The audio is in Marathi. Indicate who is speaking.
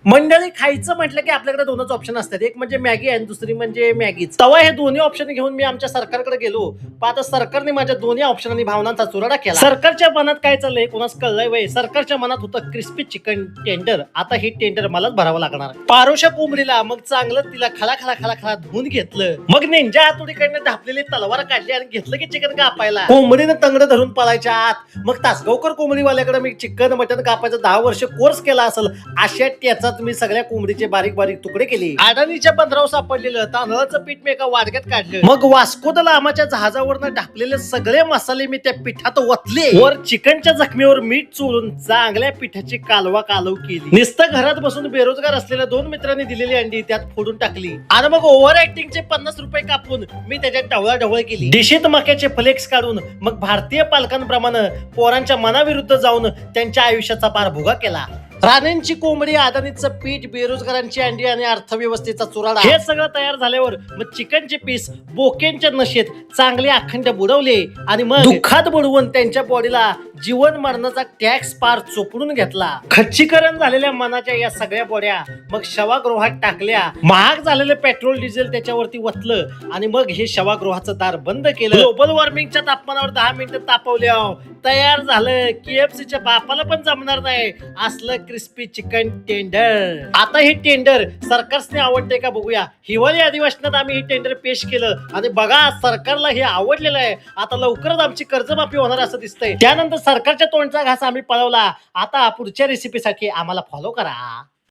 Speaker 1: मंडळी खायचं म्हटलं की आपल्याकडे दोनच ऑप्शन असतात, एक म्हणजे मॅगी आणि दुसरी म्हणजे मॅगीच. तेव्हा हे दोन्ही ऑप्शन घेऊन मी आमच्या सरकारकडे गेलो, पण आता सरकारने माझ्या दोन्ही ऑप्शनांनी भावनांचा चुराडा केला. सरकारच्या मनात काय चाललंय कोणास कळलंय वय. सरकारच्या मनात होतं क्रिस्पी चिकन टेंडर, आता हे टेंडर मलाच भरावं लागणार. पारोशा कोंबडीला मग चांगलं तिला खळा खळा खळा खळा धुवून घेतलं, मग नेंजा हातोडीकडनं ढापलेली तलवार काढली आणि घेतलं की चिकन कापायला. कोंबडीनं तंगड धरून पळायच्या आत मग तासगावकर कोंबडीवाल्याकडे मी चिकन मटन कापायचा 10 वर्ष कोर्स केला असेल, अशा त्याचात मी सगळ्या कोंबडीचे बारीक बारीक तुकडे केले. अडाणीच्या बंदरावर सापडलेलं तांदळाचं पीठ मी एका वाडग्यात काढलं, मग वास्को द लामाच्या जहाजावरनं ढापलेले सगळे मसाले मी त्या पिठात ओतले. वर चिकनच्या जखमीवर मीठ चोळून चांगल्या पिठाची कालवा कालव केली. नुसतं घरात बसून बेरोजगार असलेल्या 2 मित्रांनी दिलेली अंडी त्यात फोडून टाकली आणि मग ओव्हर ऍक्टिंगचे 50 रुपये कापून मी त्याच्यात ढवळाढवळ केली. डिशीत मक्याचे फ्लेक्स काढून मग भारतीय पालकांप्रमाणे पोरांच्या मनाविरुद्ध जाऊन त्यांच्या आयुष्याचा पार भोगा केला. राणेंची कोंबडी, अदानीचं पीठ, बेरोजगारांची अंडी आणि अर्थव्यवस्थेचा चुराडा, हे सगळं तयार झाल्यावर मग चिकनचे पीस बोकेंच्या नशेत चांगले अखंड बुडवले आणि मग दुःखात बुडवून त्यांच्या बॉडीला जीवन मरणाचा टॅक्स पार चोपडून घेतला. खच्चीकरण झालेल्या मनाच्या या सगळ्या बॉड्या मग शवागृहात टाकल्या. महाग झालेलं पेट्रोल डिझेल त्याच्यावरती वतलं आणि मग हे शवागृहाचं दार बंद केलं. ग्लोबल वॉर्मिंगच्या तापमानावर 10 मिनिटं तापवल्या तयार झालं केएफसीच्या बापाला पण जमणार नाही असलं क्रिस्पी चिकन टेंडर. आता हे टेंडर सरकारने आवडते का बघूया. हिवाळी अधिवेशनात आम्ही हे टेंडर पेश केलं आणि बघा सरकारला हे आवडलेलं आहे. आता लवकरच आमची कर्जमाफी होणार असं दिसतंय. त्यानंतर सरकारच्या तोंडचा घास आम्ही पळवला. आता पुढच्या रेसिपीसाठी आम्हाला फॉलो करा.